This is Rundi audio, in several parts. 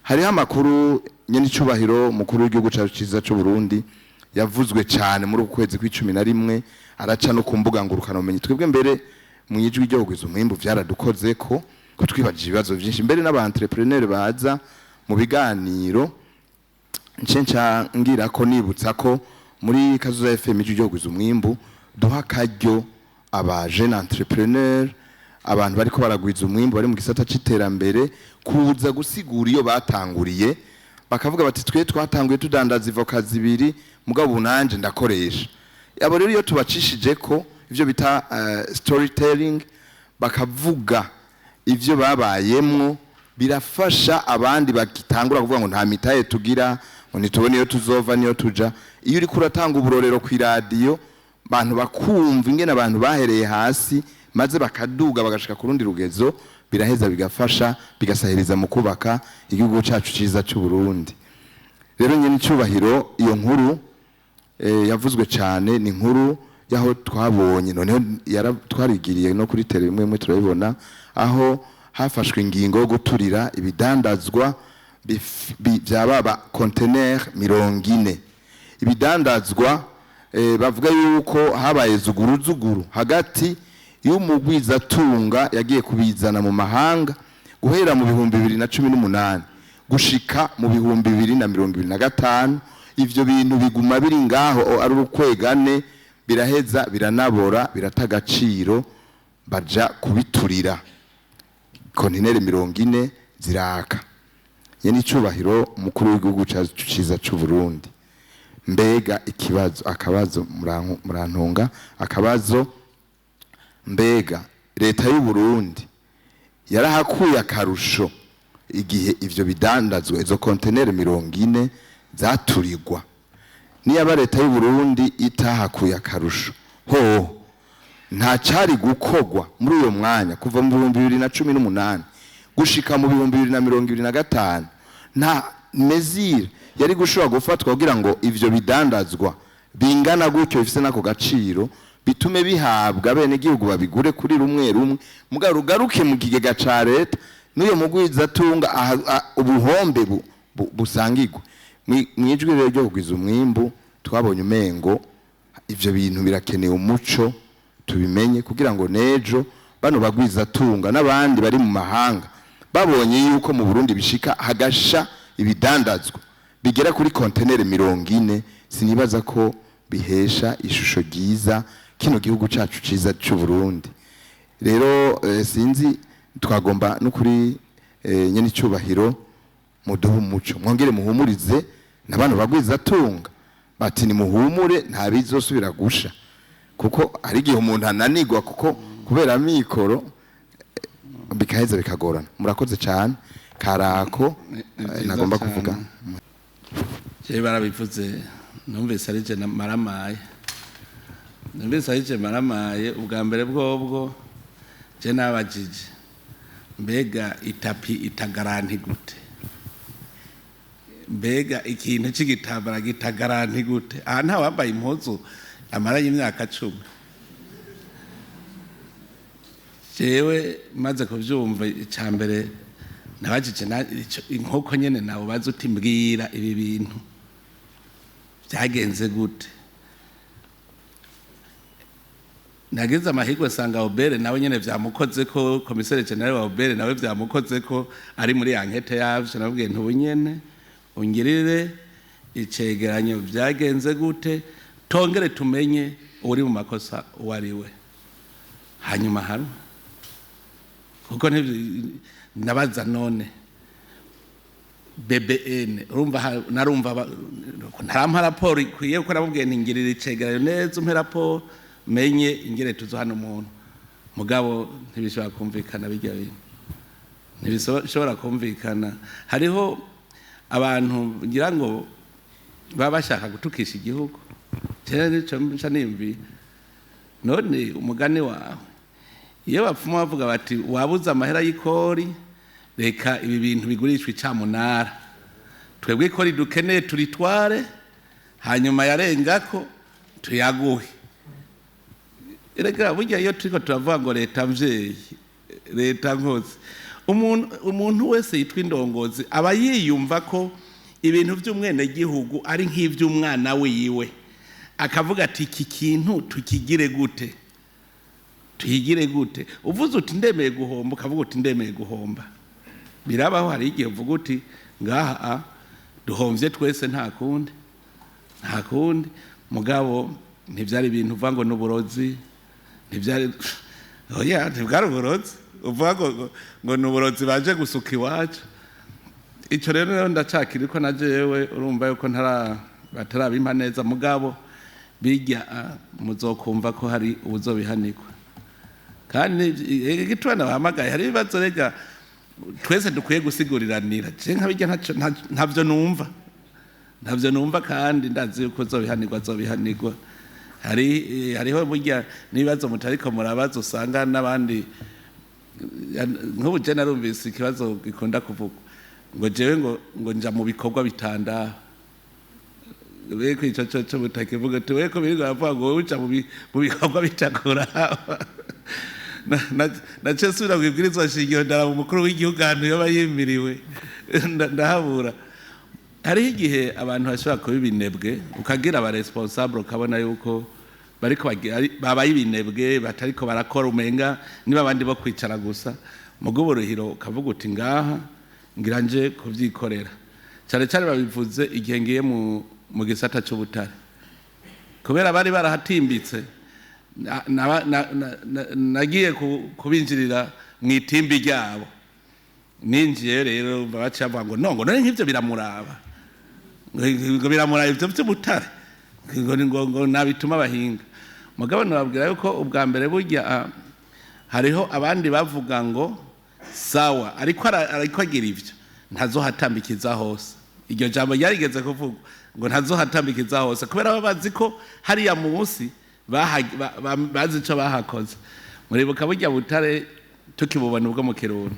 hari amakuru nyene icubahiro mukuru w'igihugu cyacu ciza cyo Burundi yavuzwe cyane muri ukwezi kwa11 araca no kumbuga ngurukana umenye twebwe mbere mu yijwi ryo kugwiza umwimbu vyaradukoze ko twibajije ibibazo byinshi mbere n'aba entrepreneur baza mu biganiro ncenca ngira ko nibutsa ko muri Kazuza FM ijwi ryo kugwiza umwimbu duha karyo aba jeune entrepreneur abantu bariko baragwiza umwimbu bari mu gisata c'iterambere kuza gusigura iyo batanguriye bakavuga bati twe twatanguye tudandaza ivoka zibiri mugabo unanje ndakoresha abo rero iyo tubacishije ko ivyo bita storytelling bakavuga ivyo babayemwo birafasha abandi bagitangura kuvuga ngo nta mitaye tugira ngo nitubone iyo tuzova niyo tuja iyo uri kuratanga uburorero ku radio bantu bakumva ingene abantu bahereye hasi maze bakaduga bagashika ku rundi rugezo biraheza bigafasha bigasahiriza mu kubaka igihugu cyacu ciza cy'u Burundi rero nyene icubahiro iyo nkuru yavuzwe cyane ni nkuru yaho twabonye noneho twarigiriye no kuri tele imwe turabibona aho hafashwe ingingo yo guturira ibidandazwa byababa container 40 ibidandazwa bavuga yuko habaye zuguru hagati y'umugwiza tunga yagiye kubizana mu mahanga guhera mu 2018 gushika mu 2025 ivyo bintu biguma biri ngaho ari urukwegane biraheza biranabora biratagaciro baja kubiturira kontinere 40 ziraka yeni cubahiro mukuru w'igihugu ciza cy'u Burundi mbega akabazo murantunga akabazo mbega leta y'u Burundi yarahakuye akarusho igihe ivyo bidandazwa izo container 40 zaturirwa niya leta y'u Burundi itahakuye akarusho ho nta cari gukogwa muri uyo mwanya kuva mu 2018 gushika mu 2025 nta mesure yari gushobora gufatwa kugira ngo ivyo bidandazwa bingana gutyo bifise nako gaciro bitume bihabwa bene gihugu babigure kuri rumwe muga rugaruke mu kigega ca leta n'uyo mugwiza tunga ubuhombe busangirwa mwijwi rero ryo kugwiza umwimbu twabonye umengo ivyo bintu birakeneye umuco tubimenye kugira ngo nejo bano bagwiza tunga n'abandi bari mu mahanga babonye yuko mu Burundi bishika hagasha ibidandazwa bigera kuri container 40 sinibaza ko bihesha ishusho ryiza kino gihugu cyacu ciza cy'u Burundi rero sinzi twagomba no kuri nyene icubahiro muduha umuco mwongere muhumurize nabano bagwiza tunga bati ni muhumure nta bizosubira gusha kuko ari gihe umuntu ananigwa kuko kubera mikoro bikaheza bikagorana murakoze cyane karako nagomba kuvuga je barabivuze numvise ari je maramaye numvise ari je maramaye ubwa mbere bwobwo je nabajije mbega itapi itagaranti gute mbega ikintu c'igitambara gitagaranti gute aha nta wambaye impuzu amara y'imyaka 10 jewe maze kuvyumva icambere nabajije inkoko nyene nawe bazi uti mbwira ibi bintu byagenze gute nageze amahirwe sanga Obere nawe nyene vyamukoze ko komisere general wa Obere nawe vyamukoze ko ari muri ankete yavyo nabwiye ntubunyene ungirire icegeranyo byagenze gute tongere tumenye uri mu makosa wariwe hanyuma hano kuko nabaza none BBN urumva narumva ntarampa raporo ikwiye ko nabubwiye ningirira icegeranyo neza umpe raporo menye ingere tuzo hano umuntu mugabo ntibishobora kumvikana bijya bintu ntibishobora kumvikana hariho abantu ngira ngo baba bashaka gutukisha igihugu cyane cyo nimbi none umugani wawe iyo bapfuma bavuga bati wabuza amahera y'ikori reka ibi bintu bigurishwe icamunara twebwe ikori dukeneye turitware hanyuma yarengako tuyaguhe erega burya iyo turiko turavuga ngo leta mvyeyi leta nkozi umuntu wese yitwa indongozi aba yiyumva ko ibintu by'umwene gihugu ari nk'ivy'umwana wiwe akavuga ati iki kintu tukigire gute uvuze uti ndemeye guhomba ukavuga uti ndemeye guhomba birabaho hari igihe uvuga uti ngaha duhomvye twese nta kundi mugabo ntivyari ibintu uvuga ngo n'uburozi ntivyari ntibwari uburozi uvuga ngo n'uburozi baje gusuka iwacu ico rero ndacakiriko na jewe urumva yuko batarabimpa neza mugabo bijya muzokumva ko hari ubuzobihanirwa kandi igitwana bahamagaye hari ibibazo rega twese dukwiye gusiguriranira je nkabijya ntavyo numva kandi ndazi yuko zobihanirwa hariho burya n'ibibazo mutariko murabaza usanga n'abandi nk'ubu je narumvise ikibazo gikunda kuvugwa ngo jewe ngo nja mu bikorwa bitanda weko ico butakivuga ati weko biri gapfa ngo uca mu bikorwa bitakura na cesura kwibwirizwa shingiro ndara mu mukuru w'igihugu ahantu yoba yimiriwe ndahabura hari igihe abantu bashobora kuba ibinebwe ukagira aba responsable ukabona yuko bariko babaye ibinebwe batariko barakora umenga niba abandi bo kwicara gusa mugo uburuhiro ukavuga uti ngaha ngira nje kuvyikorera cyane babivuze igihe ngiye mu gisata cy'ubutare kubera bari barahatimbitse nagiye kubinjirira mu itimbi ryabo ninjiye rero bacavuga ngo none nk'ivyo biramuraba ngo biramuraba ivyo by'ubutare ngo nabituma abahinga mugabo nababwira yuko ubwa mbere burya hariho abandi bavuga ngo sawa ariko agira ivyo ntazohatambikiza hose iryo jambo ryarigeze kuvuga ngo ntazohatambikiza hose kubera babazi ko hariya munsi bazi ico bahakoze muribuka burya butare tukibubona ubwo mu Kirundo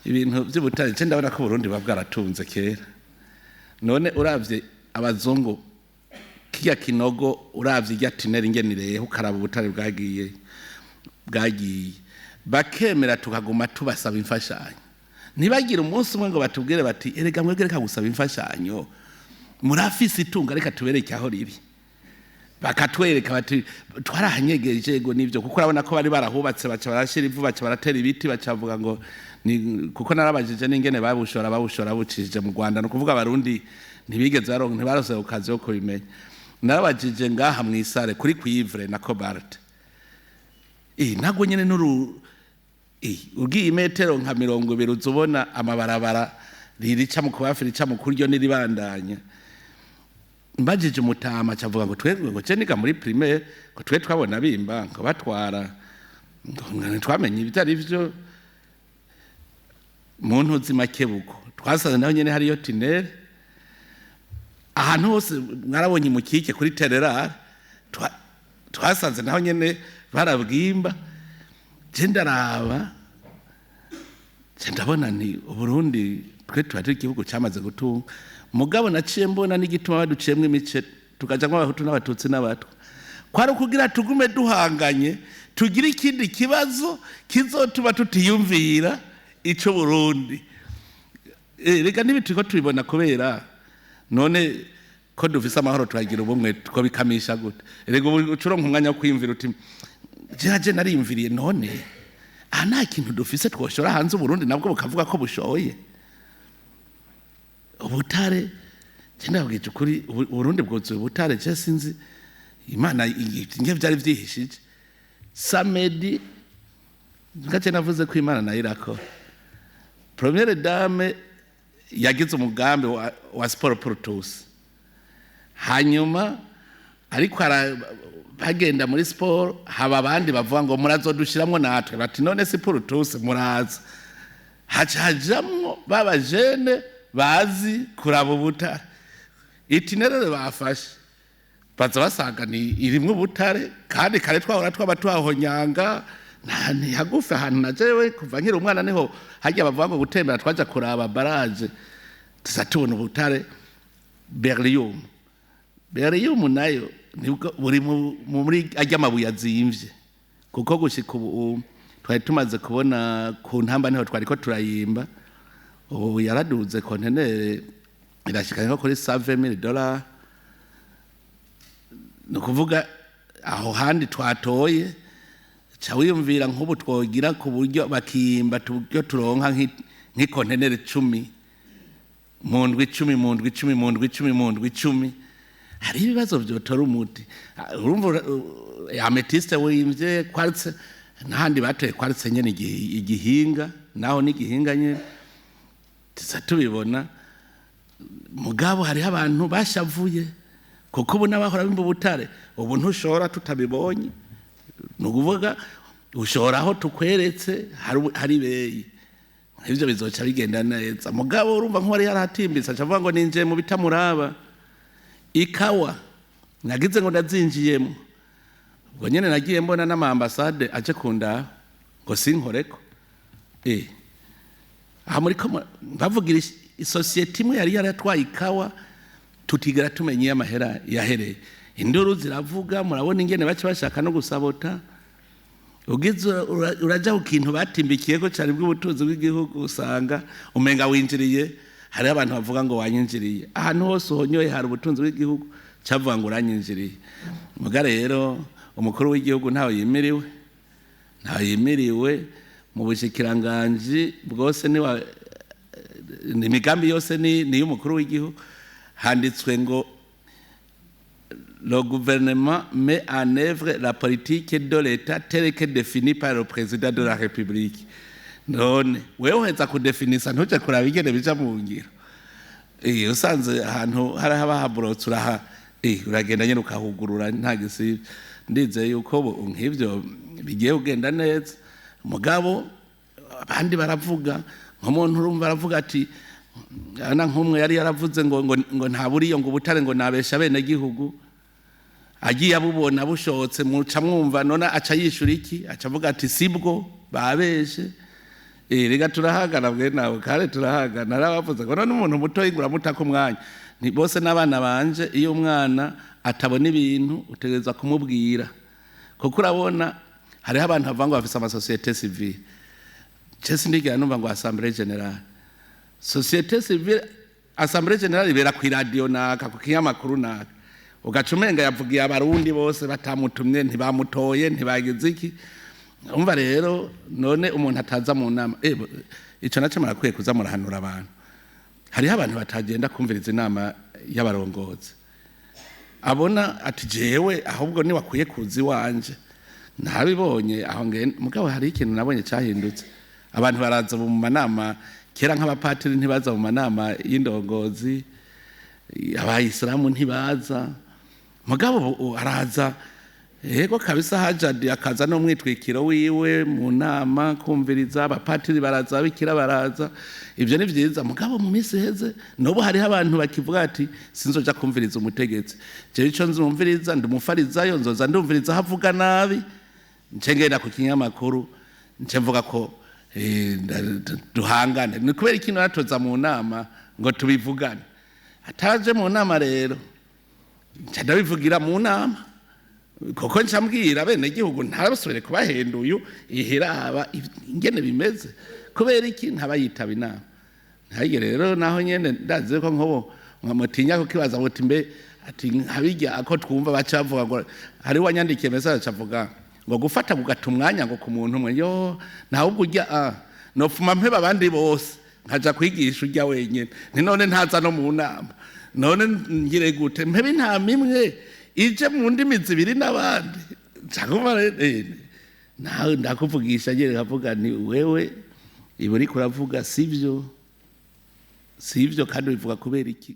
ibintu by'ubutare cyo ndabona ko Burundi babwaratunze kera none uravye abazungu kiya kinogo uravye irya tineri ngenireho ukaraba ubutare bwagiye bakemera tukaguma tubasaba imfashanyo ntibagira umunsi umwe ngo batubwire bati erega mwebwe reka gusaba imfashanyo murafise itunga reka tubereke aho riri bakatwereka bati twarahanyegeje ego nivyo kuko urabona ko bari barahubatse baca barashira ivu baca baratera ibiti bacavuga ngo kuko narabajije n'ingene babushora bucishije mu Rwanda no kuvuga abarundi ntibigeze ntibarose ukazi yo kubimenya narabajije ngaha mwisare kuri cuivre na cobalt nagwo nyene ugiye metero nka 20 uzubona amabarabara ririca mu kubafi rica mu kuryo niribandanya mbajije umutama cavuga ngo twebwe ngo ceniga muri primaire ngo twe twabona bimba ngo batwara ngo twamenye ibitari byo muntu zimakebuko twasanze naho nyene hariyo tinere ahantu hose mwarabonye mukike kuri tererare twasanze naho nyene barabwimba cendaraba cendabona ni Burundi twe twari igihugu cyamaze gutunga mugabo naciye mbona n'igituma baduciyemwe imice tukaja nk'abahutu n'abatutsi n'abatwa kwari kugira tugume duhanganye tugira ikindi kibazo kizotuma tutiyumvira ico Burundi reka nibitiko tubibona kubera none ko dufise amahoro twagira ubumwe two bikamisha gute rega ucuronka umwanya wo kwiyumvira uti jaje narimviriye none nta kintu dufise twoshora hanze Burundi nabwo bukavuga ko bushoye ubutare cyenda bwije ukuri Burundi bwozuye ubutare cyo sinzi Imana inge byari vyihishije Samedi ngace navuze ko Imana nayo irakora Première dame yagize umugambi wa sport pour tous hanyuma ariko bagenda muri sport haba abandi bavuga ngo murazodushiramwo natwe bati none si pour tous muraza hajamwo baba jeune bazi kuraba ubutare itinerere bafashe baza basanga ni irimwe ubutare kandi kare twahora tw'abatwahonyanga nani hagufa ahantu najewe kuva nkiri umwana niho hajya bavuga ngo gutembera twaja kuraba barage tuzatubona ubutare beryllium nayo nibwo buri muri ajya mabuye azimvye kuko gushika ubu twari tumaze kubona ku ntamba niho twariko turayimba ubu yaraduze kontenere irashika nko kuri $7,000 no kuvuga aho handi twatoye ca wiyumvira nk'ubu twogira ku buryo bakimba tubyo turonka nk'ikontenere 10 mu ndwi 10 hari ibibazo byotora umuti urumva ametiste wimvye kwartse n'ahandi batoye kwartse nyene igihinga naho n'igihinga nyene tubibona mugabo hariho abantu bashavuye kuko ubu n'abahora bimba ubutare ubu ntushora tutabibonye nukuvuga ushora aho tukweretse hari beyi ivyo bizoca bigenda neza mugabo urumva nk'uwari yaratimbisa acavuga ngo ninjiye mu bitamuraba ikawa nagize ngo ndazinjiyemo ubwo nyene nagiye mbona n'amambasade aje kunda ngo sinkoreko aha muri ko bavugira isosiyete imwe yari yaratwaye ikawa tutigera tumenye amahera yahereye induru ziravuga murabona ingene bace bashaka no gusabota ugize uraja ku kintu batimbikiye ko cyari bw'ubutunzi bw'igihugu usanga umenga winjiriye hari abantu bavuga ngo wanyinjiriye ahantu hose uhonyoye hari ubutunzi bw'igihugu cyavuga ngo uranyinjiriye muga rero umukuru w'igihugu ntawe yimiriwe mu bushikiranganje bwose ni imigambi yose ni y'umukuru w'igihugu handitswe ngo le gouvernement met en œuvre la politique de l'État telle que définie par le président de la République. None wewe heza kudefinisa ntuje kuraba ingene bija mu ngiro. Usanze ahantu hari haburotse uragenda nyene ukahugurura nta gisi ndize yuko nk'ivyo bigiye kugenda neza mugabo abandi baravuga nk'umuntu urumva aravuga ati ana nk'umwe yari yaravuze ngo nta buriyo ngo ubutare ngo nabesha bene gihugu agiye abubona bushotse muca mwumva none aca yishura iki aca avuga ati sibwo babeshe rega turahagana bwe nawe kare turahagana arabavuze ngo none umuntu muto yingura mutako mwanya ni bose n'abana banje iyo umwana atabona ibintu utegereza kumubwira kuko urabona hariho abantu bavanga bafise amasosiyete civile cese ndigira numva ngo assemblée générale société civile assemblée générale ibera ku radio naka ku kinyamakuru naka ugacumenga yavugiye abarundi bose batamutumye ntibamutoye ntibagize iki umva rero none umuntu ataza mu nama ico naco marakwiye kuza murahanura abantu hariho abantu batagenda kumviriza inama y'abarongozi abona ati jewe ahubwo ni wakwiye kuzi wanje ntabibonye aho ngene mugabo hari ikintu nabonye cyahindutse abantu baraza mu manama kera nk'abapatiri ntibaza mu manama y'indongozi abayisilamu ntibaza mugabo araza yego kabisa hajadi akaza no mwitwikiro wiwe mu nama kumviriza abapatiri baraza bikira baraza ivyo ni vyiza mugabo mu minsi heze nobo hariho abantu bakivuga ati sinzoja kumviriza umutegetsi je ico nzumviriza ndumufarizayo nzoza ndumviriza havuga nabi ncengenda ku kinyamakuru mvuga ko duhangane ni kubera ikintu natoza mu nama ngo tubivugane ataje mu nama rero ndabivugira mu nama koko ncambwira bene gihugu ntarabasubire kubahenda uyu ihiraba ingene bimeze kubera iki ntabayitaba inama ntaye rero naho nyene ndaze ko nkobo nkamutinya ko kibaza buti mbe ati habijya ako twumva bacavuga ngo hari wanyandikiye message avuga ngo gufata kugatumwanya ngo ku muntu umwe yo naho ubwo ujya nofuma mpeba abandi bose nkaja kwigisha ujya wenyene ni none ntaza no mu nama none ngire gute mpebe intama imwe ije mu ndimi zibiri n'abandi cyangwa nawe ndakuvugisha ngiye kavuga ni wewe ibo uri kuravuga sivyo kandi bivuga kubera iki